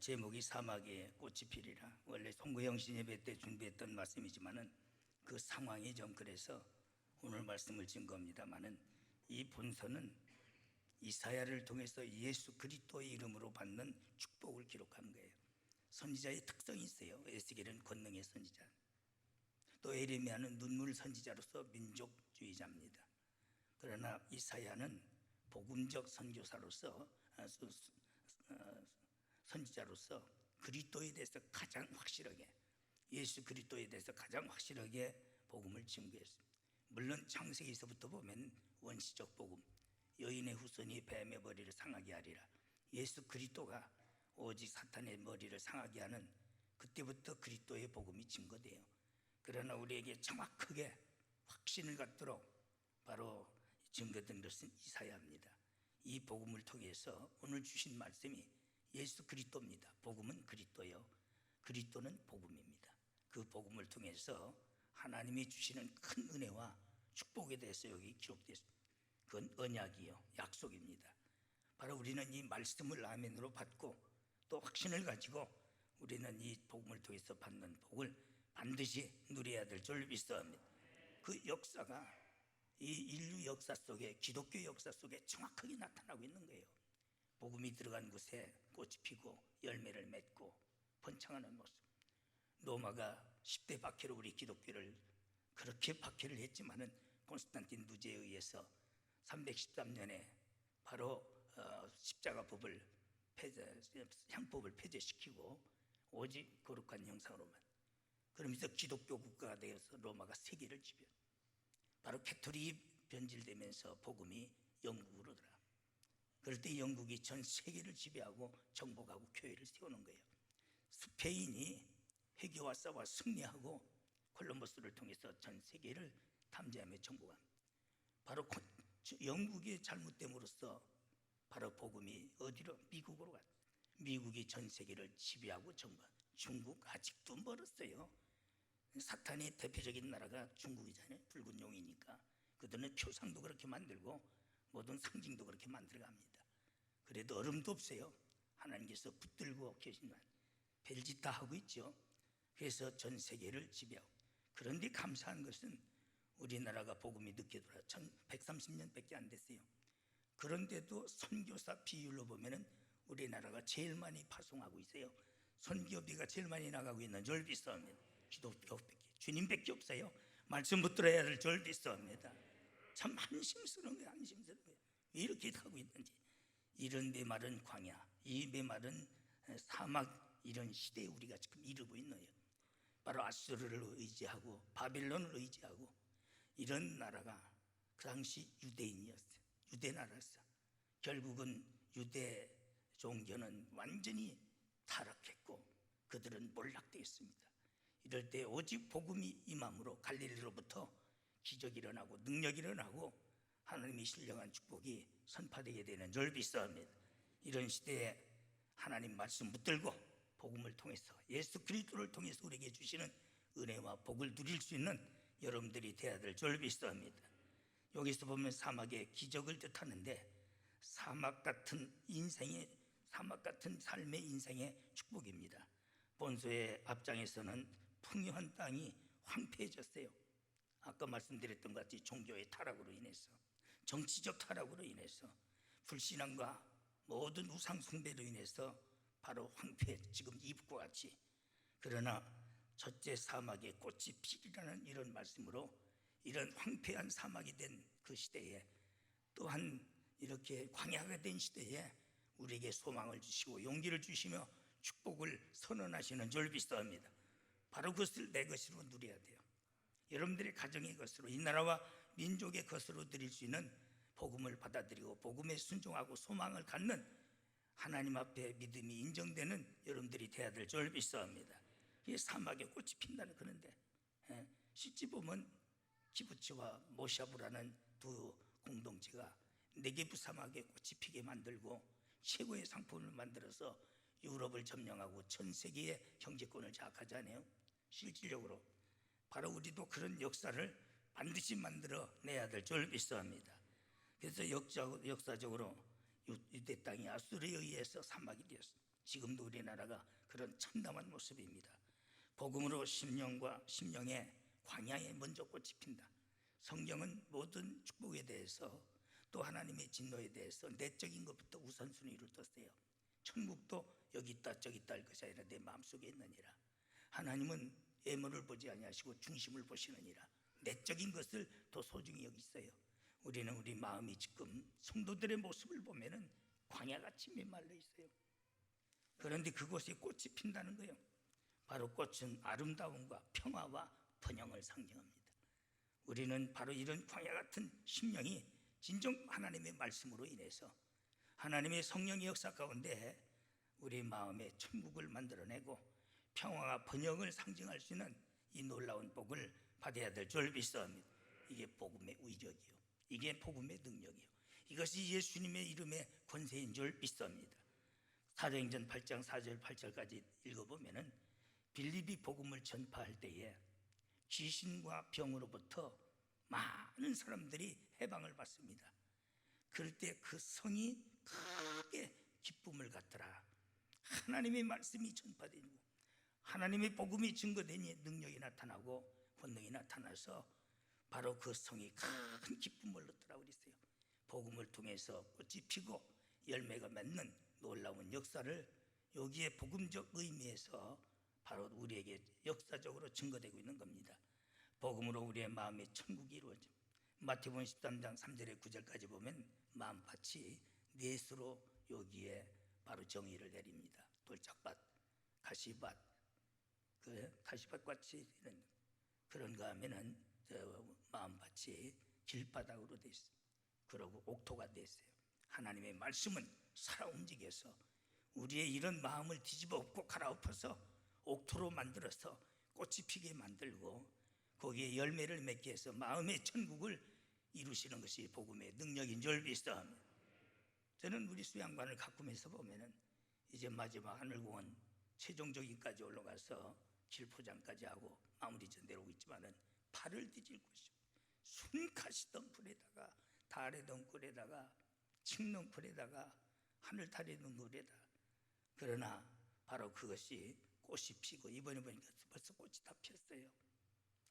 제목이 사막에 꽃이 피리라. 원래 송구영신 예배 때 준비했던 말씀이지만은 그 상황이 좀 그래서 오늘 말씀을 진 겁니다만은, 이 본서는 이사야를 통해서 예수 그리스도의 이름으로 받는 축복을 기록한 거예요. 선지자의 특성이 있어요. 에스겔은 권능의 선지자, 또 에레미야는 눈물 선지자로서 민족주의자입니다. 그러나 이사야는 복음적 선교사로서 선지자로서 그리스도에 대해서 가장 확실하게, 예수 그리스도에 대해서 가장 확실하게 복음을 증거했습니다. 물론 창세기에서부터 보면 원시적 복음, 여인의 후손이 뱀의 머리를 상하게 하리라, 예수 그리스도가 오직 사탄의 머리를 상하게 하는, 그때부터 그리스도의 복음이 증거돼요. 그러나 우리에게 정확하게 확신을 갖도록 바로 증거된 것은 이사야입니다. 이 복음을 통해서 오늘 주신 말씀이 예수 그리스도입니다. 복음은 그리스도요, 그리스도는 복음입니다. 그 복음을 통해서 하나님이 주시는 큰 은혜와 축복에 대해서 여기 기록됐습니다. 그건 언약이요, 약속입니다. 바로 우리는 이 말씀을 아멘으로 받고 또 확신을 가지고 우리는 이 복음을 통해서 받는 복을 반드시 누려야 될 줄 믿습니다. 그 역사가 이 인류 역사 속에, 기독교 역사 속에 정확하게 나타나고 있는 거예요. 복음이 들어간 곳에 꽃이 피고 열매를 맺고 번창하는 모습. 로마가 10대 박해로 우리 기독교를 그렇게 박해를 했지만은 콘스탄틴 누제에 의해서 313년에 바로 십자가법을 향법을 폐지시키고 오직 거룩한 형상으로만, 그러면서 기독교 국가가 되어서 로마가 세계를 지배. 바로 캐톨릭이 변질되면서 복음이 영국으로 들어가. 그럴 때 영국이 전 세계를 지배하고 정복하고 교회를 세우는 거예요. 스페인이 회개와 싸워 승리하고 콜럼버스를 통해서 전 세계를 탐지하며 정복합니다. 바로 영국이 잘못됨으로써 바로 복음이 어디로? 미국으로 갔다. 미국이 전 세계를 지배하고 정복. 중국 아직도 멀었어요. 사탄의 대표적인 나라가 중국이잖아요. 붉은 용이니까 그들은 표상도 그렇게 만들고 모든 상징도 그렇게 만들어갑니다. 그래도 얼음도 없어요. 하나님께서 붙들고 계신만 별짓 다 하고 있죠. 그래서 전 세계를 지배하고. 그런데 감사한 것은 우리나라가 복음이 늦게 돌아 1130년밖에 안 됐어요. 그런데도 선교사 비율로 보면은 우리나라가 제일 많이 파송하고 있어요. 선교비가 제일 많이 나가고 있는 줄 믿습니다. 기독교밖에, 주님밖에 없어요. 말씀 붙들어야 될 줄 믿습니다. 참 한심스러운 거예요. 한심스러운 거예요. 왜 이렇게 하고 있는지. 이런 메마른 광야, 이 메마른 사막, 이런 시대에 우리가 지금 이르고 있는 거예요. 바로 아수르를 의지하고 바벨론을 의지하고 이런 나라가 그 당시 유대인이었어요. 유대 나라였어요. 결국은 유대 종교는 완전히 타락했고 그들은 몰락되었습니다. 이럴 때 오직 복음이 임함으로 갈릴리로부터 기적이 일어나고 능력이 일어나고 하나님이 신령한 축복이 선포되게 되는 줄 믿습니다. 이런 시대에 하나님 말씀 붙들고 복음을 통해서, 예수 그리스도를 통해서 우리에게 주시는 은혜와 복을 누릴 수 있는 여러분들이 되어야 될 줄 믿습니다. 여기서 보면 사막의 기적을 뜻하는데, 사막 같은 인생의, 사막 같은 삶의 인생의 축복입니다. 본서의 앞장에서는 풍요한 땅이 황폐해졌어요. 아까 말씀드렸던 것 같이 종교의 타락으로 인해서, 정치적 타락으로 인해서, 불신앙과 모든 우상 숭배로 인해서 바로 황폐, 지금 이북과 같이. 그러나 첫째 사막에 꽃이 피리라는 이런 말씀으로 이런 황폐한 사막이 된 그 시대에, 또한 이렇게 광야가 된 시대에 우리에게 소망을 주시고 용기를 주시며 축복을 선언하시는 줄 믿습니다. 바로 그것을 내 것으로 누려야 돼요. 여러분들의 가정의 것으로, 이 나라와 민족의 것으로 드릴 수 있는 복음을 받아들이고 복음에 순종하고 소망을 갖는, 하나님 앞에 믿음이 인정되는 여러분들이 되어야 될 줄 믿습니다. 이게 사막에 꽃이 핀다는. 그런데 실제 보면 키부츠와 모샤부라는 두 공동체가 네게부 사막에 꽃이 피게 만들고 최고의 상품을 만들어서 유럽을 점령하고 전 세계의 경제권을 장악하잖아요. 실질적으로 바로 우리도 그런 역사를 반드시 만들어내야 될 줄 믿습니다. 그래서 역사적으로 유대 땅이 아수르에 의해서 사막이 되었습니다. 지금도 우리나라가 그런 참담한 모습입니다. 복음으로 심령의 광야에 먼저 꽃이 핀다. 성경은 모든 축복에 대해서 또 하나님의 진노에 대해서 내적인 것부터 우선순위를 뒀어요. 천국도 여기 있다 저기 있다 할 것이 아니라 내 마음속에 있느니라. 하나님은 외모를 보지 아니하시고 중심을 보시느니라. 내적인 것을 더 소중히 여기있어요. 우리는 우리 마음이 지금 성도들의 모습을 보면은 광야같이 메말라 있어요. 그런데 그곳에 꽃이 핀다는 거예요. 바로 꽃은 아름다움과 평화와 번영을 상징합니다. 우리는 바로 이런 광야 같은 심령이 진정 하나님의 말씀으로 인해서 하나님의 성령의 역사 가운데 우리 마음에 천국을 만들어내고 평화와 번영을 상징할 수 있는 이 놀라운 복을 받아야 될 줄 믿습니다. 이게 복음의 위력이요, 이게 복음의 능력이요, 이것이 예수님의 이름의 권세인 줄 믿습니다. 사도행전 8장 4절 8절까지 읽어보면은 빌립이 복음을 전파할 때에 귀신과 병으로부터 많은 사람들이 해방을 받습니다. 그럴 때 그 성이 크게 기쁨을 갖더라. 하나님의 말씀이 전파되고 하나님의 복음이 증거되니 능력이 나타나고 권능이 나타나서 바로 그 성이 큰 기쁨을 얻더라고 그랬어요. 복음을 통해서 꽃이 피고 열매가 맺는 놀라운 역사를 여기에 복음적 의미에서 바로 우리에게 역사적으로 증거되고 있는 겁니다. 복음으로 우리의 마음의 천국이 이루어집니다. 마태복음 13장 3절에 9절까지 보면 마음밭이 넷으로 여기에 바로 정의를 내립니다. 돌짝밭, 가시밭, 가시밭 같이 그런가 하면은 마음밭이 길바닥으로 돼 있어요. 그러고 옥토가 돼 있어요. 하나님의 말씀은 살아 움직여서 우리의 이런 마음을 뒤집어 엎고 갈아엎어서 옥토로 만들어서 꽃이 피게 만들고 거기에 열매를 맺게 해서 마음의 천국을 이루시는 것이 복음의 능력인 줄 믿습니다. 저는 우리 수양관을 가꾸면서 보면은 이제 마지막 하늘공원 최종적인까지 올라가서 길포장까지 하고 마무리 전대로 있지만은 팔을 뒤질 곳이 순가시 덩굴에다가 달의 덩굴에다가 칡넝쿨에다가 하늘탈의 덩굴에다. 그러나 바로 그것이 꽃이 피고 이번에 보니까 벌써 꽃이 다 폈어요.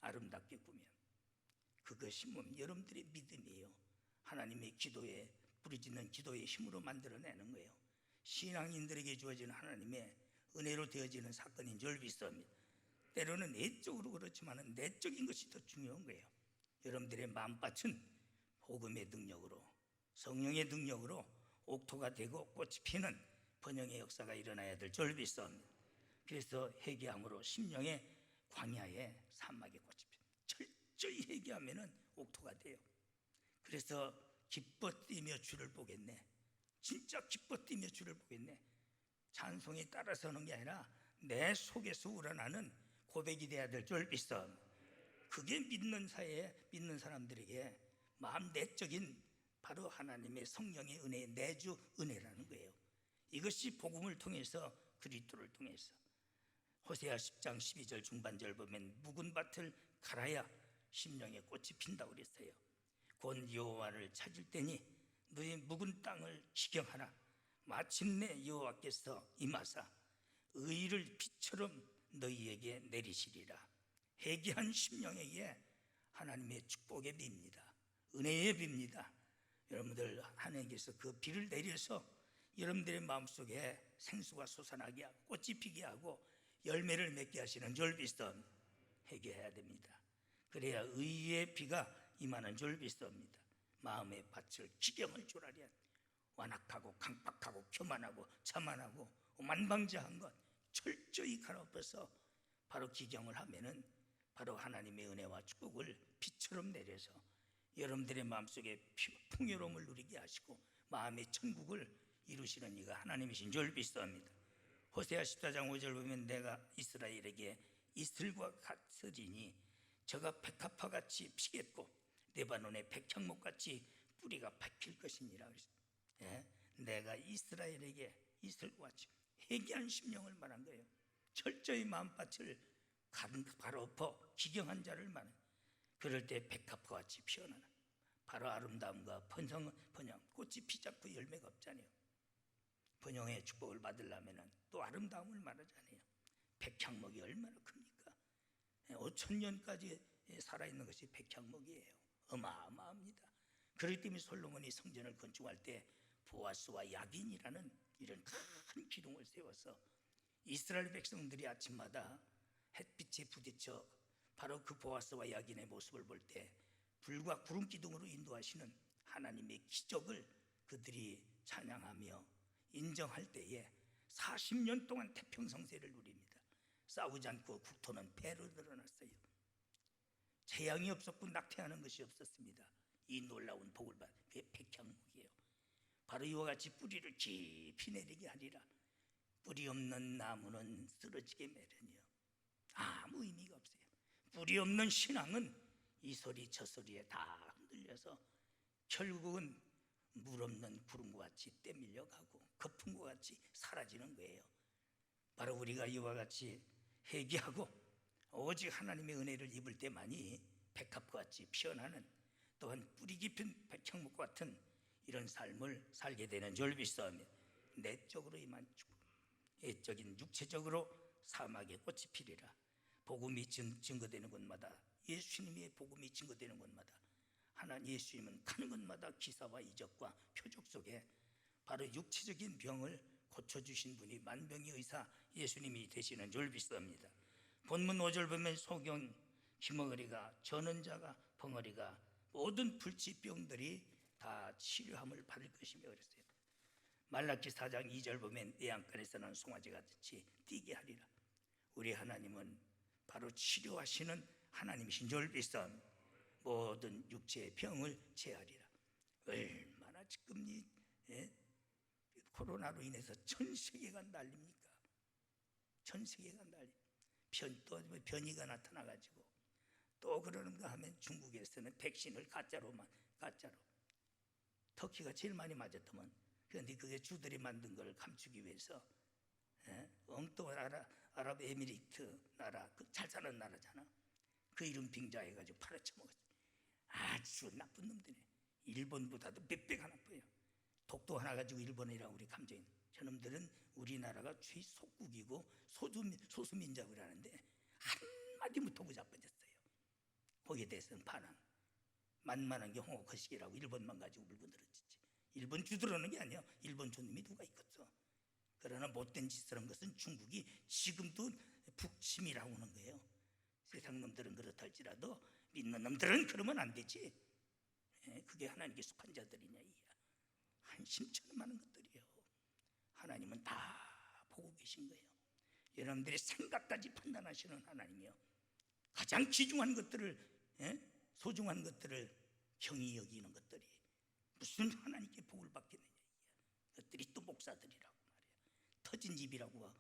아름답게 꾸면 그것이 뭐 여러분들의 믿음이에요. 하나님의 기도에 부르짖는 기도의 힘으로 만들어내는 거예요. 신앙인들에게 주어지는 하나님의 은혜로 되어지는 사건인 줄 믿습니다. 때로는 내적으로 그렇지만 내적인 것이 더 중요한 거예요. 여러분들의 마음밭은 복음의 능력으로 성령의 능력으로 옥토가 되고 꽃이 피는 번영의 역사가 일어나야 될 줄 믿습니다. 그래서 회개함으로 심령의 광야에 사막의 꽃이 핀 철저히 회개하면은 옥토가 돼요. 그래서 기뻐 뛰며 주를 보겠네. 진짜 기뻐 뛰며 주를 보겠네. 찬송에 따라서 하는 게 아니라 내 속에서 우러나는 고백이 돼야 될 줄 믿습니다. 그게 믿는 사람들에게 마음 내적인 바로 하나님의 성령의 은혜, 내주 은혜라는 거예요. 이것이 복음을 통해서 그리스도를 통해서 호세아 10장 12절 중반절 보면 묵은 밭을 갈아야 심령의 꽃이 핀다고 그랬어요. 곧 여호와를 찾을 때니 너희 묵은 땅을 기경하라. 마침내 여호와께서 임하사 의를 빛처럼 너희에게 내리시리라. 회개한 심령에게 하나님의 축복의 비입니다. 은혜의 비입니다. 여러분들 하나님께서 그 비를 내려서 여러분들의 마음속에 생수가 솟아나게 하고 꽃이 피게 하고 열매를 맺게 하시는 줄 믿습니다. 회개해야 됩니다. 그래야 의의 비가 임하는 줄 믿습니다. 마음의 밭을 기경을 줄하랴. 완악하고 강박하고 교만하고 자만하고 만방자한 것 철저히 갈아엎어서 바로 기경을 하면은 바로 하나님의 은혜와 축복을 빛처럼 내려서 여러분들의 마음속에 풍요로움을 누리게 하시고 마음의 천국을 이루시는 이가 하나님이신 줄 믿습니다. 호세아 14장 5절 보면 내가 이스라엘에게 이슬과 같으리니 저가 백합화같이 피겠고 레바논의 백향목같이 뿌리가 박힐 것이니라. 예? 내가 이스라엘에게 이슬과 같이 회개한 심령을 말한 거예요. 철저히 마음밭을 바로 엎어 기경한 자를 말해. 그럴 때 백합화같이 피어나는 바로 아름다움과 번영 꽃이 피지 않고 열매가 없잖아요. 번영의 축복을 받으려면 또 아름다움을 말하잖아요. 백향목이 얼마나 큽니까? 5,000년까지 살아있는 것이 백향목이에요. 어마어마합니다. 그렇기 때문에 솔로몬이 성전을 건축할 때 보아스와 야긴이라는 이런 큰 기둥을 세워서 이스라엘 백성들이 아침마다 햇빛에 부딪혀 바로 그 보아스와 야긴의 모습을 볼 때 불과 구름 기둥으로 인도하시는 하나님의 기적을 그들이 찬양하며 인정할 때에 40년 동안 태평성세를 누립니다. 싸우지 않고 국토는 배로 늘어났어요. 재앙이 없었고 낙태하는 것이 없었습니다. 이 놀라운 복을 받은 그게 백향목이에요. 바로 이와 같이 뿌리를 깊이 내리게 하리라. 뿌리 없는 나무는 쓰러지게 매려니요. 아무 의미가 없어요. 뿌리 없는 신앙은 이 소리 저 소리에 다 흔들려서 결국은 물 없는 구름과 같이 떼밀려 가고 거품과 같이 사라지는 거예요. 바로 우리가 이와 같이 회개하고 오직 하나님의 은혜를 입을 때만이 백합과 같이 피어나는, 또한 뿌리 깊은 백향목과 같은 이런 삶을 살게 되는 줄 믿사옵니다. 내적으로 임한 축복, 외적인 육체적으로 사막의 꽃이 피리라. 복음이 증거되는 곳마다, 예수님의 복음이 증거되는 곳마다, 하나님 예수님은 가는 곳마다 기사와 이적과 표적 속에 바로 육체적인 병을 고쳐주신 분이 만병의 의사 예수님이 되시는 줄 믿습니다. 본문 5절 보면 소경, 기멍어리가, 전원자가, 벙어리가 모든 불치병들이 다 치료함을 받을 것이며 그랬어요. 말라기 4장 2절 보면 내 안간에서 난 송아지같이 뛰게 하리라. 우리 하나님은 바로 치료하시는 하나님이신 줄 믿습니다. 모든 육체의 병을 제하리라. 얼마나 지금 이 코로나로 인해서 전 세계가 난립니까? 전 세계가 난립. 또 변이가 나타나가지고 또 그러는가 하면 중국에서는 백신을 가짜로 터키가 제일 많이 맞았더만. 그런데 그게 주들이 만든 걸 감추기 위해서 엉뚱한 아랍에미리트 나라, 그 잘 사는 나라잖아. 그 이름 빙자해가지고 팔아쳐먹었어. 아주 나쁜 놈들이네. 일본보다도 몇배가 나빠요. 독도 하나 가지고 일본이라고 우리 감정이. 저놈들은 우리나라가 최속국이고 소수민족이라는데 한마디 못하고 자빠졌어요. 거기에 대해서는 반항. 만만한 게 홍어거식이라고 일본만 가지고 물고 늘어지지. 일본 주들어는 게 아니야. 일본 존님이 누가 있겠어. 그러나 못된 짓을 한 것은 중국이 지금도 북침이라고 하는 거예요. 세상 놈들은 그렇다 할지라도 믿는 놈들은 그러면 안 되지. 그게 하나님께 속한 자들이냐. 한심처럼 하는 것들이에요. 하나님은 다 보고 계신 거예요. 여러분들의 생각까지 판단하시는 하나님이요. 가장 귀중한 것들을, 소중한 것들을 경히 여기는 것들이 무슨 하나님께 복을 받겠느냐. 그것들이 또 목사들이라고 말이에요. 터진 집이라고.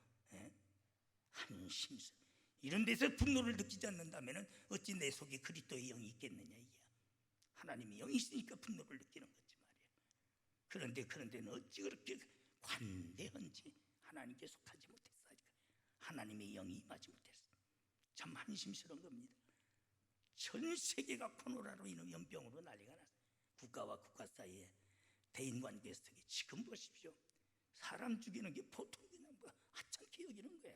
한심스. 이런 데서 분노를 느끼지 않는다면 어찌 내 속에 그리스도의 영이 있겠느냐. 하나님의 영이 있으니까 분노를 느끼는 거지 말이에요. 그런데는 어찌 그렇게 관대한지 하나님께 속하지 못했어. 하나님의 영이 임하지 못했어. 참 한심스러운 겁니다. 전 세계가 코로나로 인한 연병으로 난리가 났어요. 국가와 국가 사이에 대인관계 속에 지금 보십시오. 사람 죽이는 게 보통 그냥 하찮게 여기는 거야.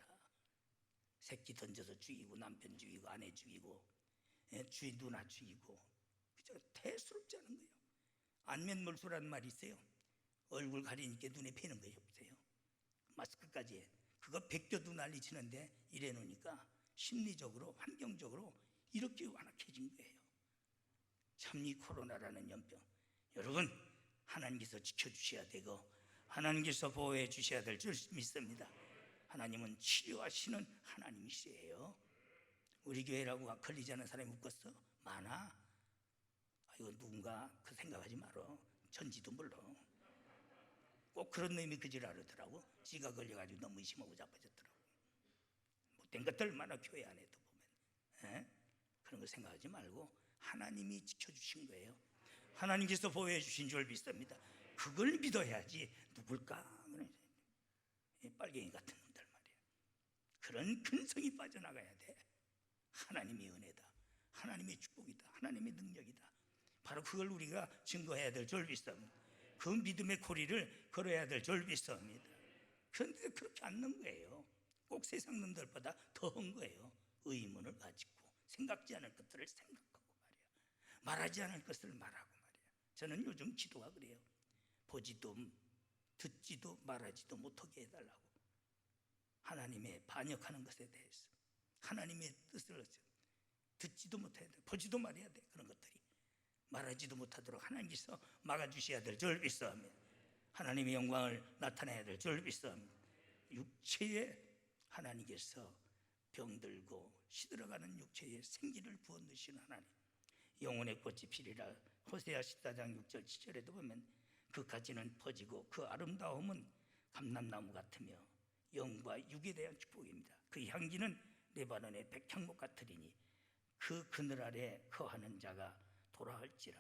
새끼 던져서 죽이고 남편 죽이고 아내 죽이고 주인 누나 죽이고 그저 대수롭지 않은 거예요. 안면몰수라는 말이 있어요. 얼굴 가리니까 눈에 뵈는 거예요. 없어요. 마스크까지 해. 그거 벗겨도 난리 치는데 이래 놓으니까 심리적으로 환경적으로 이렇게 완악해진 거예요. 참 이 코로나라는 연병, 여러분 하나님께서 지켜주셔야 되고 하나님께서 보호해 주셔야 될 줄 믿습니다. 하나님은 치료하시는 하나님이시에요. 우리 교회라고 걸리지 않은 사람이 웃겼어? 많아. 이거 누군가 그 생각하지 말어. 전지도 몰라. 꼭 그런 놈이 그질 알더라고. 지가 걸려가지고 너무 의심하고 자빠졌더라고. 못된 것들 많아 교회 안에도 보면. 그런 거 생각하지 말고 하나님이 지켜주신 거예요. 하나님께서 보호해 주신 줄 믿습니다. 그걸 믿어야지. 누굴까? 빨갱이 같은 놈들 말이야. 그런 근성이 빠져나가야 돼. 하나님의 은혜다, 하나님의 축복이다, 하나님의 능력이다. 바로 그걸 우리가 증거해야 될 줄 믿습니다. 그 믿음의 고리를 걸어야 될 줄 믿습니다. 그런데 그렇게 않는 거예요. 꼭 세상 놈들보다 더한 거예요. 의문을 가지고 생각지 않을 것들을 생각하고 말이야. 말하지 않을 것을 말하고 말이야. 저는 요즘 기도가 그래요. 보지도 듣지도 말하지도 못하게 해달라고. 하나님의 반역하는 것에 대해서 하나님의 뜻을 듣지도 못해야 돼. 보지도 말해야 돼. 그런 것들이 말하지도 못하도록 하나님께서 막아주셔야 될 줄 믿사옵니다. 하나님의 영광을 나타내야 될 줄 믿사옵니다. 육체에 하나님께서 병들고 시들어가는 육체에 생기를 부어 넣으신 하나님, 영혼의 꽃이 피리라. 호세아 14장 6절 7절에도 보면 그까지는 퍼지고 그 아름다움은 감람나무 같으며 영과 육에 대한 축복입니다. 그 향기는 레바논의 백향목 같으리니 그 그늘 아래 거하는 자가 돌아할지라.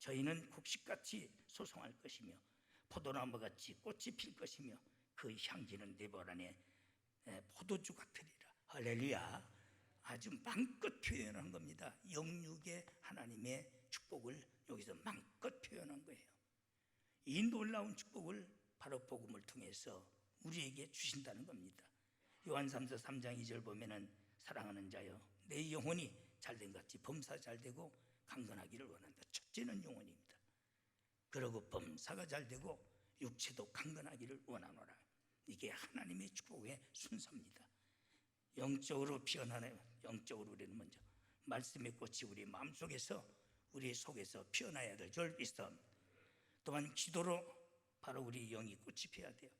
저희는 곡식같이 소송할 것이며 포도나무같이 꽃이 필 것이며 그 향기는 레바논의 포도주 같으리라. 할렐루야. 아주 마음껏 표현한 겁니다. 영육의 하나님의 축복을 여기서 마음껏 표현한 거예요. 이 놀라운 축복을 바로 복음을 통해서 우리에게 주신다는 겁니다. 요한삼서 3장 2절 보면은 사랑하는 자여 내 영혼이 잘된 같이 범사 잘되고 강건하기를 원한다. 첫째는 영혼입니다. 그리고 범사가 잘되고 육체도 강건하기를 원하노라. 이게 하나님의 축복의 순서입니다. 영적으로 피어나는, 영적으로 우리는 먼저 말씀의 꽃이 우리 마음속에서 우리 속에서 피어나야 될 줄 믿사옵니다. 또한 기도로 바로 우리 영이 꽃이 피어야 돼요.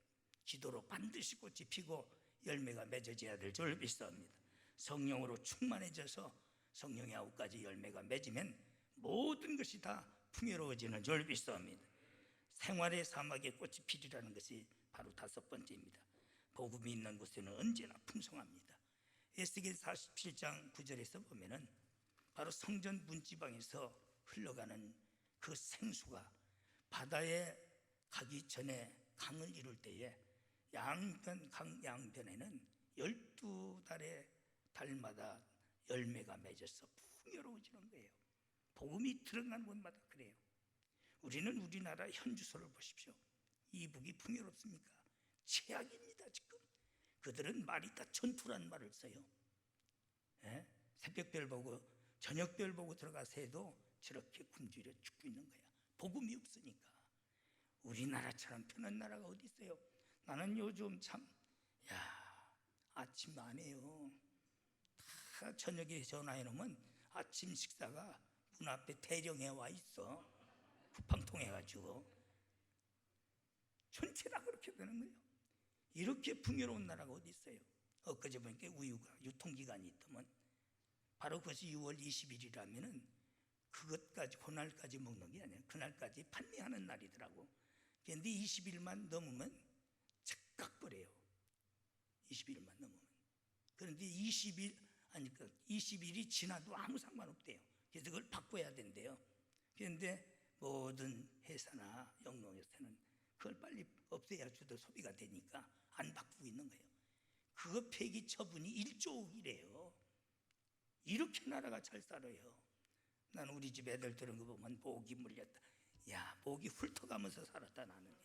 기도로 반드시 꽃이 피고 열매가 맺어져야 될 줄 믿사옵니다. 성령으로 충만해져서 성령의 9가지 열매가 맺으면 모든 것이 다 풍요로워지는 줄 믿사옵니다. 생활의 사막에 꽃이 피리라는 것이 바로 5번째입니다. 복음이 있는 곳에는 언제나 풍성합니다. 에스겔 47장 9절에서 보면은 바로 성전 문지방에서 흘러가는 그 생수가 바다에 가기 전에 강을 이룰 때에 강 양변에는 12달의 달마다 열매가 맺어서 풍요로워지는 거예요. 복음이 들어간 곳마다 그래요. 우리는 우리나라 현주소를 보십시오. 이북이 풍요롭습니까? 최악입니다. 지금 그들은 말이 다 전투란 말을 써요. 예? 새벽별 보고 저녁별 보고 들어가서 해도 저렇게 굶주려 죽고 있는 거야. 복음이 없으니까. 우리나라처럼 편한 나라가 어디 있어요? 나는 요즘 참, 아침 안 해요. 다 저녁에 전화해 놓으면 아침 식사가 문 앞에 대령에 와 있어. 쿠팡통해가지고. 전체 다 그렇게 되는 거예요. 이렇게 풍요로운 나라가 어디 있어요? 엊그제 보니까 우유가 유통기간이 있다면 바로 그것이 6월 20일이라면은 그것까지, 그날까지 먹는 게 아니라 그날까지 판매하는 날이더라고. 그런데 20일만 넘으면 즉각 버려요. 20일만 넘으면. 그런데 20일이 지나도 아무 상관없대요. 그래서 그걸 바꿔야 된대요. 그런데 모든 회사나 영농회사는 그걸 빨리 없애야 주도 소비가 되니까 안 바꾸고 있는 거예요. 그거 폐기 처분이 1조억이래요. 이렇게 나라가 잘 살아요. 나는 우리 집 애들 들은 거 보면 모기 물렸다. 야, 모기 훑어가면서 살았다 나는.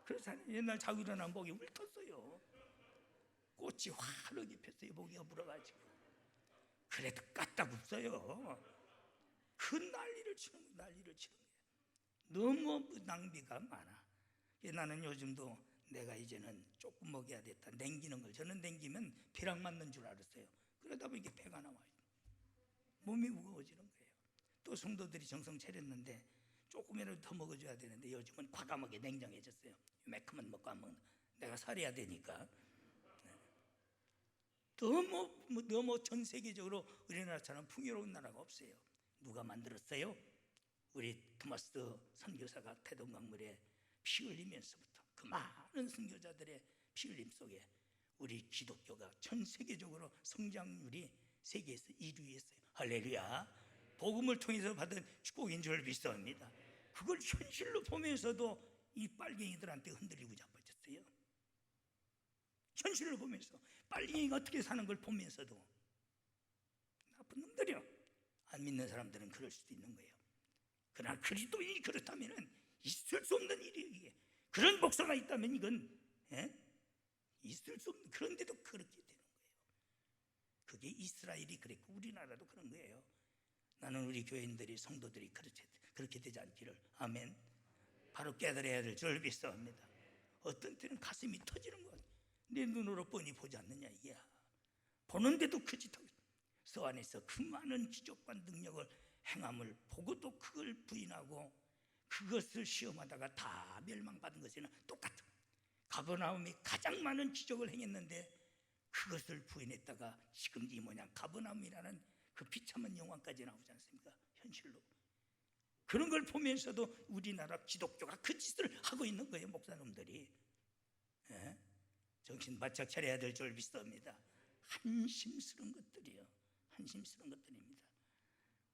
그래서 옛날 자고 일어나면 모기 훑었어요. 꽃이 환하게 폈어요. 모기가 물어가지고. 그래도 까딱없어요. 그 난리를 치는 거예요. 너무 낭비가 많아. 나는 요즘도 내가 이제는 조금 먹여야 됐다. 냉기는 걸. 저는 냉기면 벼락 맞는 줄 알았어요. 그러다 보니까 배가 나와요. 몸이 무거워지는 거예요. 또 성도들이 정성 차렸는데 조금이라도 더 먹어줘야 되는데 요즘은 과감하게 냉정해졌어요. 매콤한 먹고 안 먹는. 내가 살아야 되니까. 너무 전 세계적으로 우리나라처럼 풍요로운 나라가 없어요. 누가 만들었어요? 우리 토마스 선교사가 태동강물에 피 흘리면서부터 그 많은 선교자들의 피 흘림 속에 우리 기독교가 전 세계적으로 성장률이 세계에서 1위 했어요. 할렐루야. 복음을 통해서 받은 축복인 줄 믿습니다. 그걸 현실로 보면서도 이 빨갱이들한테 흔들리고 자빠졌어요. 현실로 보면서 빨갱이가 어떻게 사는 걸 보면서도 나쁜 놈들이요. 안 믿는 사람들은 그럴 수도 있는 거예요. 그러나 그리스도인이 그렇다면 있을 수 없는 일이에요. 이게 그런 목사가 있다면 이건 있을 수 없는, 그런데도 그렇게 되는 거예요. 그게 이스라엘이 그랬고 우리나라도 그런 거예요. 나는 우리 교인들이, 성도들이 그렇게 되지 않기를, 아멘, 바로 깨달아야 될 줄 믿습니다. 어떤 때는 가슴이 터지는 거야. 내 눈으로 뻔히 보지 않느냐 이게야. 보는데도 그 짓하고 서 안에서 그 많은 기적과 능력을 행함을 보고도 그걸 부인하고 그것을 시험하다가 다 멸망받은 것이나 똑같은, 가버나움이 가장 많은 기적을 행했는데 그것을 부인했다가 지금 이 모양 가버나움이라는 그 비참한 영화까지 나오지 않습니까? 현실로. 그런 걸 보면서도 우리나라 기독교가 그 짓을 하고 있는 거예요. 목사님들이. 정신 바짝 차려야 될 줄 믿습니다. 한심스러운 것들이요, 한심스러운 것들입니다.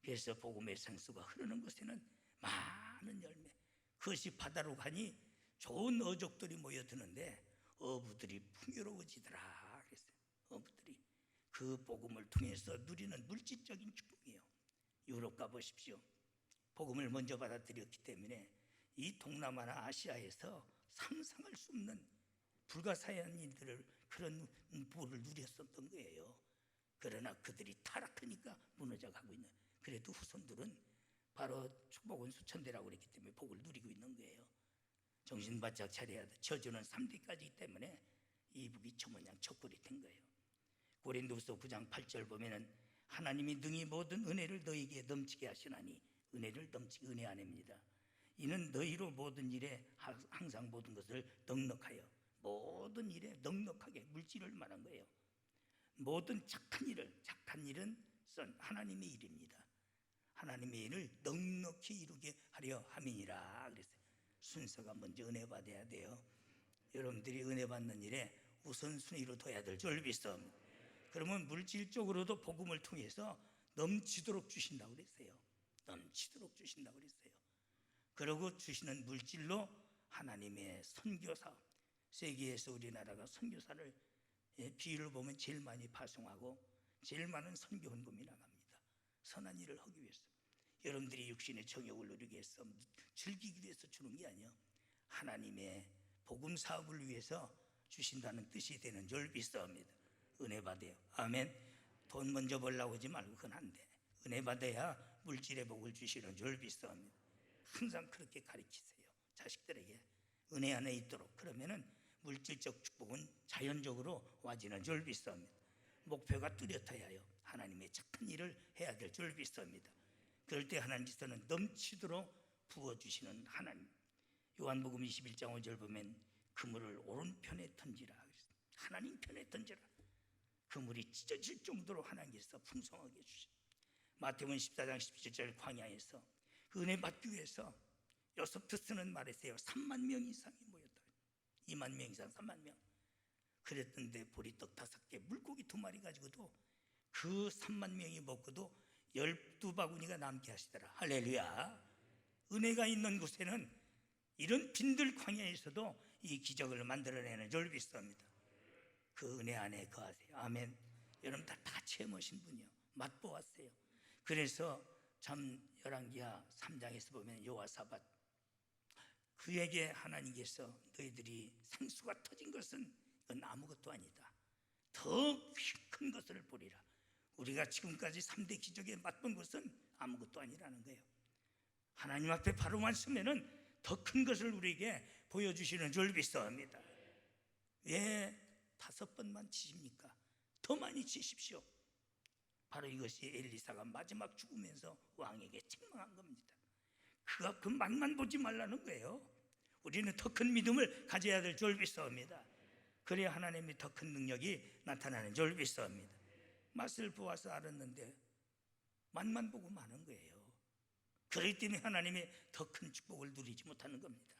그래서 복음의 생수가 흐르는 곳에는 많은 열매, 그것이 바다로 가니 좋은 어족들이 모여드는데 어부들이 풍요로워지더라 그랬어요. 어부들이 그 복음을 통해서 누리는 물질적인 축복이에요. 유럽 가보십시오. 복음을 먼저 받아들였기 때문에 이 동남아나 아시아에서 상상할 수 없는 불가사의한 일들을, 그런 부를 누렸었던 거예요. 그러나 그들이 타락하니까 무너져가고 있는, 그래도 후손들은 바로 축복은 수천대라고 그랬기 때문에 복을 누리고 있는 거예요. 정신 바짝 차려야 돼. 저주는 3대까지 때문에 이북이 저 모양 척골이 된 거예요. 고린도후서 9장 8절 보면은 하나님이 능히 모든 은혜를 너희에게 넘치게 하시나니, 은혜를 넘치게, 은혜 안입니다. 이는 너희로 모든 일에 항상 모든 것을 넉넉하여, 모든 일에 넉넉하게, 물질을 말한 거예요. 모든 착한 일은 하나님의 일입니다. 하나님의 일을 넉넉히 이루게 하려 함이니라 그랬어요. 순서가 먼저 은혜 받아야 돼요. 여러분들이 은혜 받는 일에 우선순위로 둬야 될 줄 믿습니다. 그러면 물질적으로도 복음을 통해서 넘치도록 주신다고 그랬어요. 넘치도록 주신다고 그랬어요. 그러고 주시는 물질로 하나님의 선교사, 세계에서 우리나라가 선교사를 비율을 보면 제일 많이 파송하고 제일 많은 선교 헌금이 나갑니다. 선한 일을 하기 위해서. 여러분들이 육신의 정욕을 누리기 위해서, 즐기기 위해서 주는 게 아니에요. 하나님의 복음 사업을 위해서 주신다는 뜻이 되는 줄 믿습니다. 은혜 받아요. 아멘. 돈 먼저 벌려고 하지 말고 그건 안 돼. 은혜 받아야 물질의 복을 주시는 줄 믿습니다. 항상 그렇게 가르치세요. 자식들에게 은혜 안에 있도록. 그러면은 물질적 축복은 자연적으로 와지는 줄 믿습니다. 목표가 뚜렷해야 해요. 하나님의 착한 일을 해야 될 줄 믿습니다. 그럴 때 하나님께서는 넘치도록 부어주시는 하나님. 요한복음 21장 5절 보면 그물을 오른편에 던지라, 하나님 편에 던지라. 그물이 찢어질 정도로 하나님께서 풍성하게 주시. 마태복음 14장 17절 광야에서 그 은혜 받기 위해서 요셉트스는 말했어요. 3만 명 이상이 모였다. 2만 명 이상, 3만 명. 그랬던데 보리떡 5개, 물고기 2마리 가지고도 그 3만 명이 먹고도 12바구니가 남게 하시더라. 할렐루야. 은혜가 있는 곳에는 이런 빈들 광야에서도 이 기적을 만들어내는 줄 믿습니다. 그 은혜 안에 거하세요. 아멘. 여러분 다 체험하신 분이요, 맛보았어요. 그래서 참 열왕기하 3장에서 보면 여호사밧, 그에게 하나님께서 너희들이 생수가 터진 것은 그건 아무것도 아니다, 더 큰 것을 보리라. 우리가 지금까지 3대 기적에 맛본 것은 아무것도 아니라는 거예요. 하나님 앞에 바로만 서면은 더 큰 것을 우리에게 보여주시는 줄 믿습니다. 왜 5번만 치십니까? 더 많이 치십시오. 바로 이것이 엘리사가 마지막 죽으면서 왕에게 책망한 겁니다. 그가 그 맛만 보지 말라는 거예요. 우리는 더 큰 믿음을 가져야 될 줄 믿습니다. 그래야 하나님의 더 큰 능력이 나타나는 줄 믿습니다. 맛을 보아서 알았는데 맛만 보고 마는 거예요. 그렇기 때문에 하나님의 더 큰 축복을 누리지 못하는 겁니다.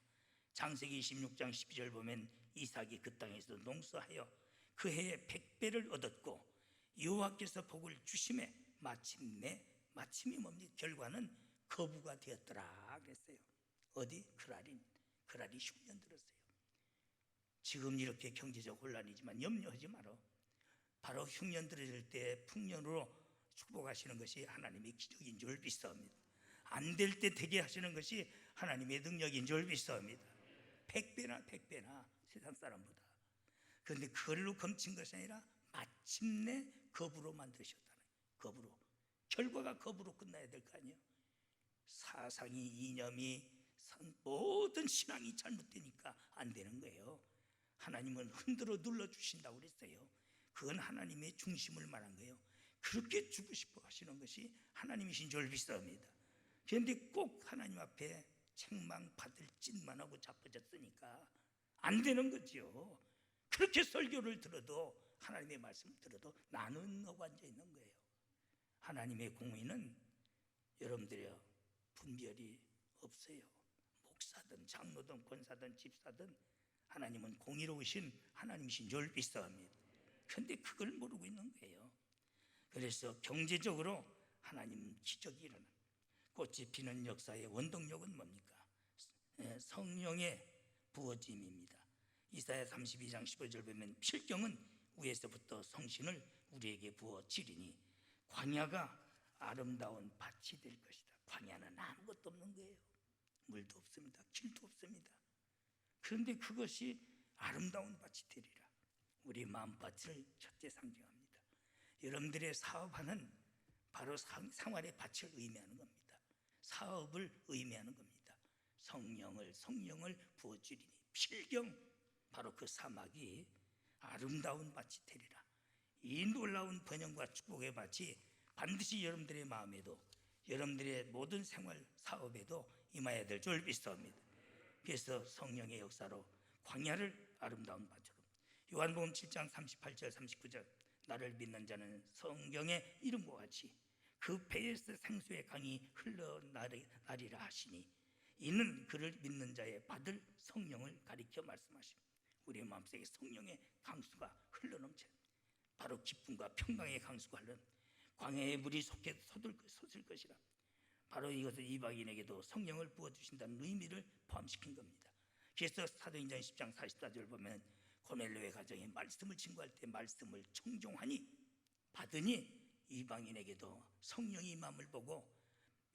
창세기 26장 12절 보면 이삭이 그 땅에서 농사하여 그 해에 100배를 얻었고 여호와께서 복을 주심에 마침이 뭡니까? 결과는 거부가 되었더라 그랬어요. 어디? 그랄이 흉년 들었어요. 지금 이렇게 경제적 혼란이지만 염려하지 마라. 바로 흉년 들었을 때 풍년으로 축복하시는 것이 하나님의 기적인 줄 믿습니다. 안 될 때 되게 하시는 것이 하나님의 능력인 줄 믿습니다. 100배나 세상 사람보다. 그런데 그걸로 검친 것이 아니라 마침내 겁으로 만드셨다는 거예요. 겁으로. 결과가 겁으로 끝나야 될 거 아니에요. 사상이, 이념이, 모든 신앙이 잘못되니까 안 되는 거예요. 하나님은 흔들어 눌러주신다고 그랬어요. 그건 하나님의 중심을 말한 거예요. 그렇게 주고 싶어 하시는 것이 하나님이신 줄 믿습니다. 그런데 꼭 하나님 앞에 책망받을 짓만 하고 자빠졌으니까 안 되는 거죠. 그렇게 설교를 들어도, 하나님의 말씀을 들어도 나는 하고 앉아 있는 거예요. 하나님의 공의는 여러분들이요, 분별이 없어요. 목사든 장로든 권사든 집사든 하나님은 공의로우신 하나님이신 줄 믿습니다. 그런데 그걸 모르고 있는 거예요. 그래서 경제적으로 하나님 기적이 일어나. 꽃이 피는 역사의 원동력은 뭡니까? 성령의 부어짐입니다. 이사야 32장 15절 보면 필경은 위에서부터 성신을 우리에게 부어지리니 광야가 아름다운 밭이 될 것이다. 광야는 아무것도 없는 거예요. 물도 없습니다. 길도 없습니다. 그런데 그것이 아름다운 밭이 되리라. 우리 마음밭을 첫째 상징합니다. 여러분들의 사업하는 바로 생활의 밭을 의미하는 겁니다. 사업을 의미하는 겁니다. 성령을 부어주리니 필경, 바로 그 사막이 아름다운 밭이 되리라. 이 놀라운 번영과 축복의 밭이 반드시 여러분들의 마음에도, 여러분들의 모든 생활 사업에도 임해야 될 줄 믿습니다. 그래서 성령의 역사로 광야를 아름다운 밭으로. 요한복음 7장 38절 39절 나를 믿는 자는 성경의 이름과 같이 그 배에서 생수의 강이 흘러나리라 하시니 이는 그를 믿는 자의 받을 성령을 가리켜 말씀하십니다. 우리의 마음속에 성령의 강수가 흘러넘쳐, 바로 기쁨과 평강의 강수가 흘러 광야의 물이 솟을 것이라. 바로 이것은 이방인에게도 성령을 부어주신다는 의미를 포함시킨 겁니다. 그래서 사도행전 10장 44절 보면 고넬료의 가정에 말씀을 증거할 때 말씀을 청종하니 받으니 이방인에게도 성령이 임함을 보고,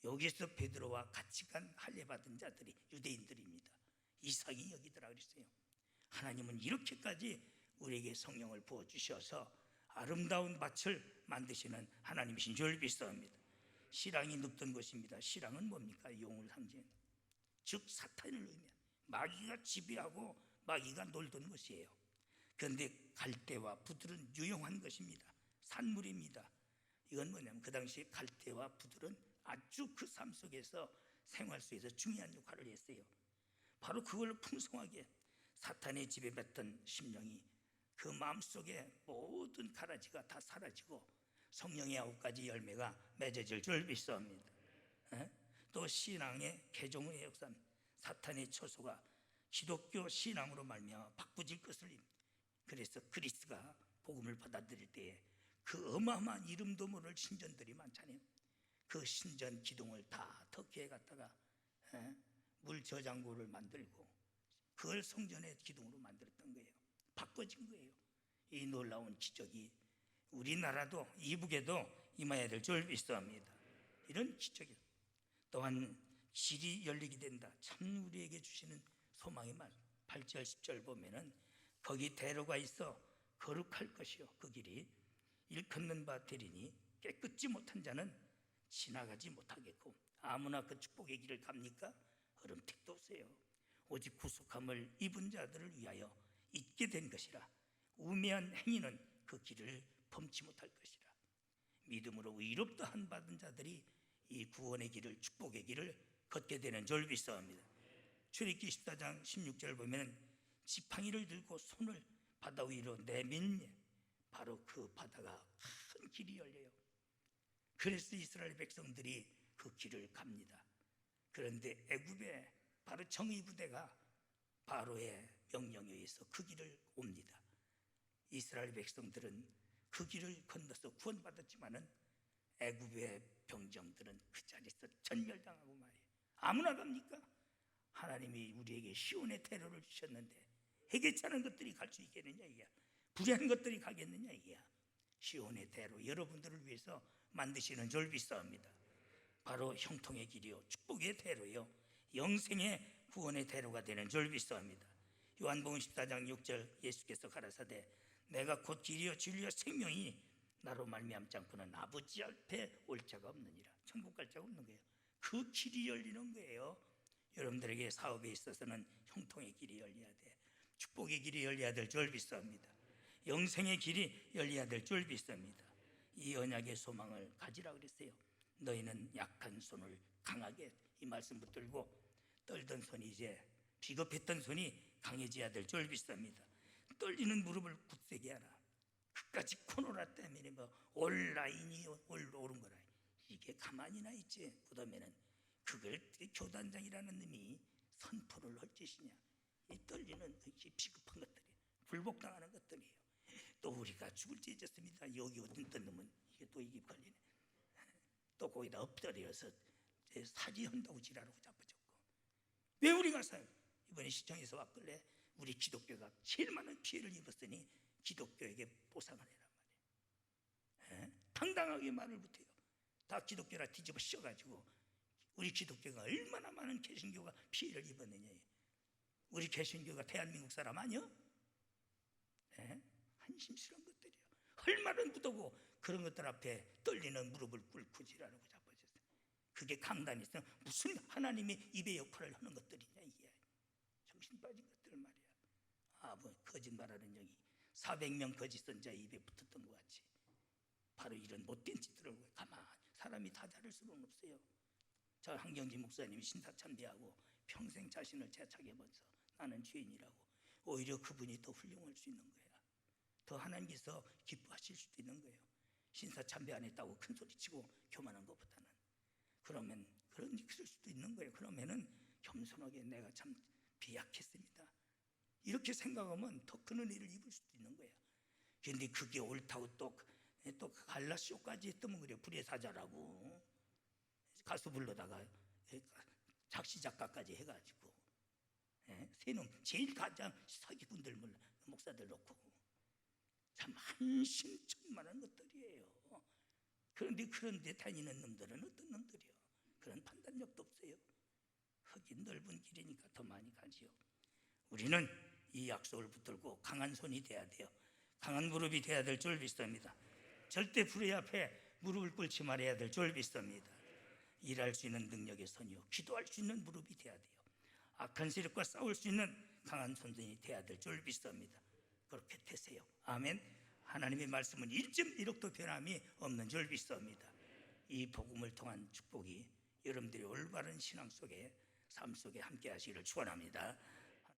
여기서 베드로와 같이 간 할례 받은 자들이 유대인들입니다. 이상히 여기더라 그랬어요. 하나님은 이렇게까지 우리에게 성령을 부어주셔서 아름다운 밭을 만드시는 하나님이신 줄 믿습니다. 실랑이 눕던 곳입니다. 실랑은 뭡니까? 용을 상징, 즉 사탄을 의미합니다. 마귀가 지배하고 마귀가 놀던 곳이에요. 그런데 갈대와 부들은 유용한 것입니다. 산물입니다. 이건 뭐냐면 그 당시 갈대와 부들은 아주 그 삶 속에서 생활 속에서 중요한 역할을 했어요. 바로 그걸 풍성하게 사탄의 지배받던 심령이 그 마음속에 모든 가라지가 다 사라지고 성령의 9가지 열매가 맺어질 줄 믿습니다. 또 신앙의 개종의 역사, 사탄의 처소가 기독교 신앙으로 말미암아 바꾸질 것을. 그래서 그리스가 복음을 받아들일 때에 그 어마어마한 이름도 모를 신전들이 많잖아요. 그 신전 기둥을 다 터키에 갔다가 물 저장고를 만들고 그걸 성전의 기둥으로 만들었던 거예요. 바꿔진 거예요. 이 놀라운 기적이 우리나라도 이북에도 임해야 될 줄 믿습니다. 이런 기적이 또한 길이 열리게 된다. 참 우리에게 주시는 소망의 말. 8절 10절 보면은 거기 대로가 있어 거룩할 것이요 그 길이 일컫는 바 되리니 깨끗지 못한 자는 지나가지 못하겠고 아무나 그 축복의 길을 갑니까? 흐름택도 없어요. 오직 구속함을 입은 자들을 위하여 있게 된 것이라. 우매한 행위는 그 길을 범치 못할 것이라. 믿음으로 의롭다 한 받은 자들이 이 구원의 길을, 축복의 길을 걷게 되는 줄 믿습니다. 출애굽기 14장 16절 보면 지팡이를 들고 손을 바다 위로 내밀면 바로 그 바다가 큰 길이 열려요. 그래서 이스라엘 백성들이 그 길을 갑니다. 그런데 애굽에 바로 정의부대가 바로의 명령에 의해서 그 길을 옵니다. 이스라엘 백성들은 그 길을 건너서 구원받았지만은 애굽의 병정들은 그 자리에서 전멸당하고 말이에요. 아무나 갑니까? 하나님이 우리에게 시온의 테러를 주셨는데 해결치 않은 것들이 갈 수 있겠느냐 이게야. 불의한 것들이 가겠느냐 이게야. 시온의 테러 여러분들을 위해서 만드시는 줄 믿사옵니다. 바로 형통의 길이요 축복의 테러요 영생의 구원의 대로가 되는 줄 믿사옵니다. 요한복음 14장 6절 예수께서 가라사대 내가 곧 길이요 진리요 생명이니 나로 말미암지 않고는 아버지 앞에 올 자가 없느니라. 천국 갈 자가 없는 거예요. 그 길이 열리는 거예요. 여러분들에게 사업에 있어서는 형통의 길이 열려야 돼. 축복의 길이 열려야 될 줄 믿사옵니다. 영생의 길이 열려야 될 줄 믿습니다. 이 언약의 소망을 가지라 그랬어요. 너희는 약한 손을 강하게, 이 말씀 붙들고 떨던 손이 이제 비겁했던 손이 강해져야 될 줄 믿습니다. 떨리는 무릎을 굳세게 하라. 그까지 코로나 때문에 온라인이 오른 거라. 이게 가만히나 있지. 그다음에는 그걸 교단장이라는 놈이 선포를 할 짓이냐. 이 떨리는 비급한 것들이 굴복당하는 것들이에요. 또 우리가 죽을 지 잊었습니다. 여기 어떤 놈은 이게 또 이게 걸리네. 또 거기다 엎드려서 사지한다고 지랄하고 자빠졌고. 왜 우리가 사요? 이번에 시청에서 왔길래 우리 기독교가 제일 많은 피해를 입었으니 기독교에게 보상을 해란 말이에요. 당당하게 말을 못해요. 다 기독교라 뒤집어 씌워가지고 우리 기독교가 얼마나 많은 개신교가 피해를 입었느냐. 우리 개신교가 대한민국 사람 아니요? 한심스러운 것들이요. 헐말은 못하고 그런 것들 앞에 떨리는 무릎을 꿇고 지랄하고 자빠졌어요. 그게 강단이 있어. 무슨 하나님의 입의 역할을 하는 것들이냐 이게. 정신 빠진 것들 말이야. 뭐 거짓말하는 영이 400명 거짓 선자 입에 붙었던 것 같이 바로 이런 못된 짓들을 가만 사람이 다 잘할 수는 없어요. 저 한경지 목사님이 신사참배하고 평생 자신을 재창해보면서 나는 죄인이라고 오히려 그분이 더 훌륭할 수 있는 거야. 더 하나님께서 기뻐하실 수도 있는 거예요. 신사참배 안 했다고 큰 소리치고 교만한 것보다는. 그러면 그럴 수도 있는 거예요. 그러면은 겸손하게 내가 참 비약했습니다. 이렇게 생각하면 더 큰 은혜를 입을 수도 있는 거야. 그런데 그게 옳다고 또 갈라쇼까지 했다면 그래. 불의 사자라고 가수 불러다가 작시 작가까지 해가지고 세놈 제일 가장 사기꾼들 목사들 놓고 참 한심천만한 것들이에요. 그런데 다니는 놈들은 어떤 놈들이요? 그런 판단력도 없어요. 흙이 넓은 길이니까 더 많이 가지요. 우리는 이 약속을 붙들고 강한 손이 돼야 돼요. 강한 무릎이 돼야 될 줄 믿습니다. 절대 불의 앞에 무릎을 꿇지 말아야 될 줄 믿습니다. 일할 수 있는 능력의 손이요, 기도할 수 있는 무릎이 돼야 돼요. 악한 세력과 싸울 수 있는 강한 손이 돼야 될 줄 믿습니다. 그렇게 되세요. 아멘. 하나님의 말씀은 1.1억도 변함이 없는 줄 믿습니다. 이 복음을 통한 축복이 여러분들의 올바른 신앙 속에 삶 속에 함께 하시기를 축원합니다.